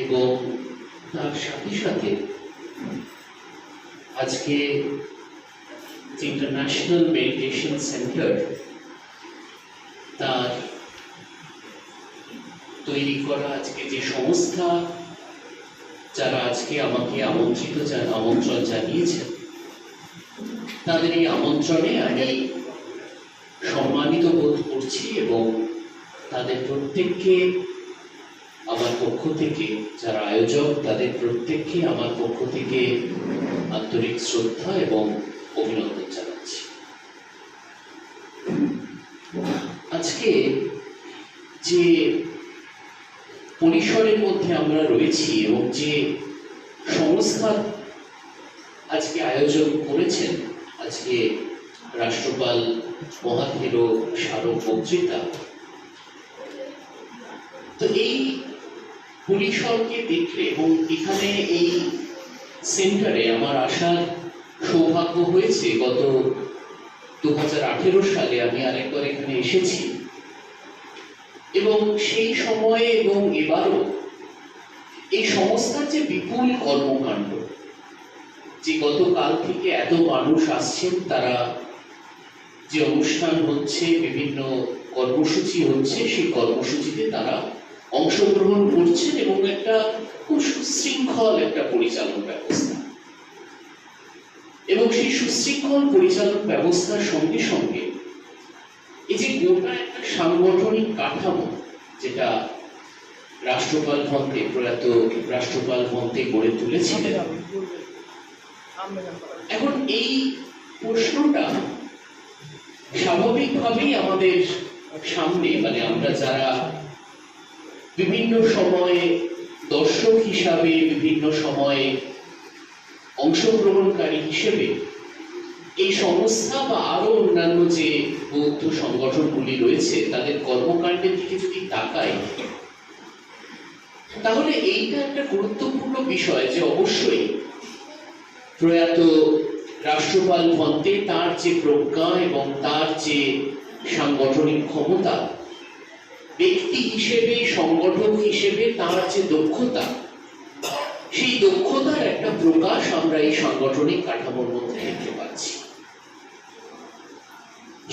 এবং তার সাথে সাথে আজকে ইন্টারন্যাশনাল মেডিটেশন সেন্টার তার তৈরি করা আজকে যে সংস্থা যারা আজকে আমাকে আমন্ত্রণ জানিয়েছেন, তাদের এই আমন্ত্রণে আমি সম্মানিত বোধ করছি এবং তাদের প্রত্যেককে আমার পক্ষ থেকে, যারা আয়োজক তাদের প্রত্যেককে আমার পক্ষ থেকে আন্তরিক শ্রদ্ধা এবং অভিনন্দন জানাচ্ছি। আজকে যে পরিসরের মধ্যে আমরা রয়েছি এবং যে সংস্থা আজকে আয়োজন করেছেন, আজকে রাষ্ট্রপাল মহাথেরো স্মারক বক্তৃতা, তো এই পরিসরকে দেখলে এবং এখানে এই সেন্টারে আমার আসার সৌভাগ্য হয়েছে। গত 2018 সালে আমি আরেকবার এখানে এসেছি এবং সেই সময়ে এবং এবারও এই সংস্থার যে বিপুল কর্মকাণ্ড, যে গতকাল থেকে এত মানুষ আসছেন, তারা যে অনুষ্ঠান হচ্ছে, বিভিন্ন কর্মসূচি হচ্ছে, সেই কর্মসূচিতে তারা অংশগ্রহণ করছেন এবং একটা খুব সুশৃঙ্খল একটা পরিচালন ব্যবস্থা, এবং সেই সুশৃঙ্খল পরিচালন ব্যবস্থার সঙ্গে সঙ্গে এই যে গোটা একটা সাংগঠনিক কাঠামো, যেটা প্রয়াত রাষ্ট্রপাল ভন্তে গড়ে তুলেছিলেন। এখন এই প্রশ্নটা স্বাভাবিকভাবেই আমাদের সামনে, মানে আমরা যারা বিভিন্ন সময়ে দর্শক হিসাবে, বিভিন্ন সময়ে অংশগ্রহণকারী হিসেবে এই সংস্থা বা আরো অন্যান্য যে বৌদ্ধ সংগঠনগুলি রয়েছে তাদের কর্মকাণ্ডের দিকে যদি তাকাই, তাহলে এইটা একটা গুরুত্বপূর্ণ বিষয় যে অবশ্যই প্রয়াত রাষ্ট্রপাল ভন্তে তার যে প্রজ্ঞা এবং তার যে সাংগঠনিক ক্ষমতা, ব্যক্তি হিসেবে, সংগঠক হিসেবে তার যে দক্ষতা, সেই দক্ষতার একটা প্রকাশ আমরা এই সাংগঠনিক কাঠামোর মধ্যে দেখতে পাচ্ছি।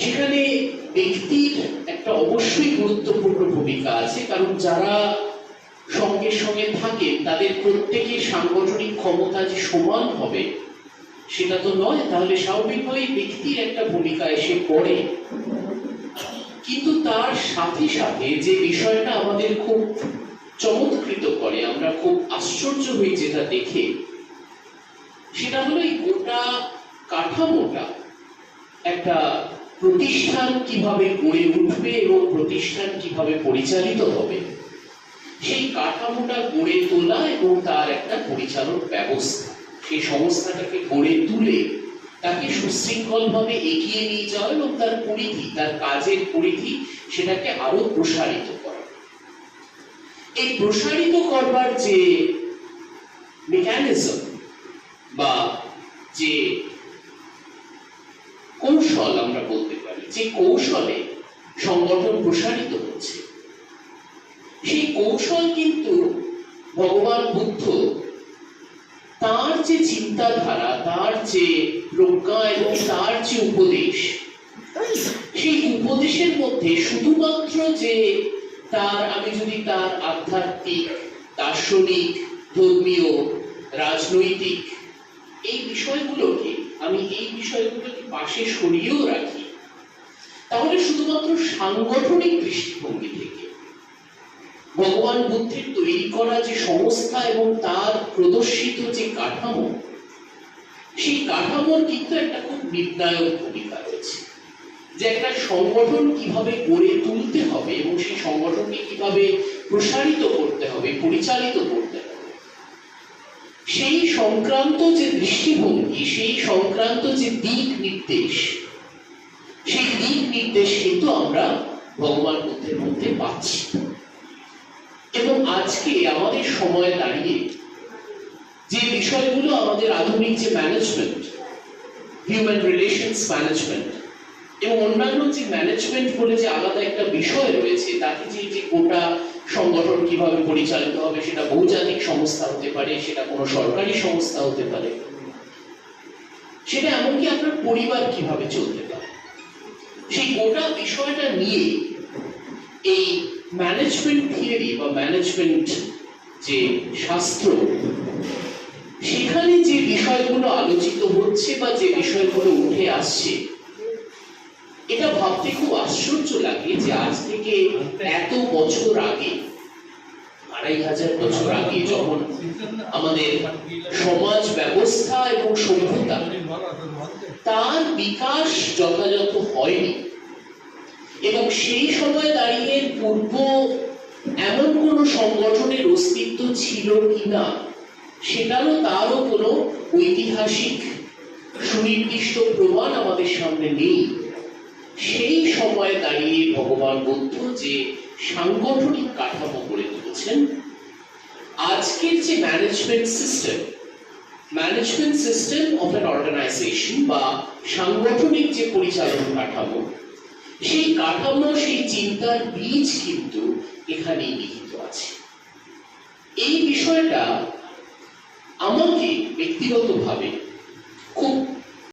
সেখানে ব্যক্তির একটা অবশ্যই গুরুত্বপূর্ণ ভূমিকা আছে, কারণ যারা সঙ্গে সঙ্গে থাকেন তাদের প্রত্যেকের সাংগঠনিক ক্ষমতা যে সমান হবে সেটা তো নয়, তাহলে স্বাভাবিকভাবেই ব্যক্তির একটা ভূমিকা এসে পড়ে। কিন্তু তার সাথে সাথে যে বিষয়টা আমাদের খুব চমৎকৃত করে, আমরা খুব আশ্চর্য হই যেটা দেখে, সেটা হলো এই গোটা কাঠামোটা একটা প্রতিষ্ঠান কিভাবে গড়ে উঠবে এবং প্রতিষ্ঠান কিভাবে পরিচালিত হবে, সেই কাঠামোটা গড়ে তোলা এবং তার একটা পরিচালন ব্যবস্থা, সেই সংস্থাটাকে গড়ে তুলে তাকে সুশৃঙ্খলভাবে এগিয়ে নিয়ে যাওয়া এবং তার পরিধি, তার কাজের পরিধি, সেটাকে আরো প্রসারিত করা। এই প্রসারিত করবার যে মেকানিজম বা যে কৌশল আমরা বলতে পারি, যে কৌশলে সংগঠন প্রসারিত হচ্ছে, সেই কৌশল কিন্তু ভগবান বুদ্ধ তার যে চিন্তাধারা, তার যে প্রজ্ঞা এবং তার যে উপদেশ, সেই উপদেশের মধ্যে শুধুমাত্র যে তার, আমি যদি তার আধ্যাত্মিক, দার্শনিক, ধর্মীয়, রাজনৈতিক এই বিষয়গুলোকে পাশে সরিয়েও রাখি, তাহলে শুধুমাত্র সাংগঠনিক দৃষ্টিভঙ্গি থেকে ভগবান বুদ্ধের তৈরি করা যে সংস্থা এবং তার প্রদর্শিত যে কাঠামো, সেই কাঠামোর কিন্তু একটা খুব নির্ণায়ক ভূমিকা রয়েছে। যে একটা সংগঠন কিভাবে গড়ে তুলতে হবে এবং সেই সংগঠনকে কিভাবে প্রসারিত করতে হবে, পরিচালিত করতে হবে, সেই সংক্রান্ত যে দৃষ্টিভঙ্গি, সেই সংক্রান্ত যে দিক নির্দেশ, সেই দিক নির্দেশ কিন্তু আমরা ভগবান বুদ্ধের মধ্যে পাচ্ছি। এবং আজকে আমাদের সময় দাঁড়িয়ে যে বিষয়গুলো আমাদের আধুনিক যে ম্যানেজমেন্ট, হিউম্যান রিলেশনস ম্যানেজমেন্ট এবং অন্যান্য যে ম্যানেজমেন্ট বলে যে আলাদা একটা বিষয় রয়েছে, তাকে যে গোটা সংগঠন কিভাবে পরিচালিত হবে, সেটা বহুজাতিক সংস্থা হতে পারে, সেটা কোনো সরকারি সংস্থা হতে পারে, সেটা এমনকি আপনার পরিবার কিভাবে চলতে পারে, সেই গোটা বিষয়টা নিয়ে এই ম্যানেজমেন্ট থিওরি বা ম্যানেজমেন্ট যে শাস্ত্র, সেখানে যে বিষয়গুলো আলোচিত হচ্ছে বা যে বিষয়গুলো উঠে আসছে, এটা ভাবতে খুব আশ্চর্য লাগে যে আজ থেকে এত বছর আগে, 2500 বছর আগে, যখন আমাদের সমাজ ব্যবস্থা এবং সভ্যতা তার বিকাশ যথাযথ হয়নি, এবং সেই সময় দাঁড়িয়ে পূর্ব এমন কোন সংগঠনের অস্তিত্ব ছিল কিনা তারও কোনো ঐতিহাসিক সুনির্দিষ্ট প্রমাণ আমাদের সামনে নেই। সেই সময় দাঁড়িয়ে ভগবান বুদ্ধ যে সাংগঠনিক কাঠামো গড়ে তুলেছেন, আজকের যে management system of an organization বা সাংগঠনিক যে পরিচালন কাঠামো, সেই কাঠামো, সেই চিন্তার বীজ কিন্তু এখানেই নিহিত আছে। এই বিষয়টা আমাকে ব্যক্তিগতভাবে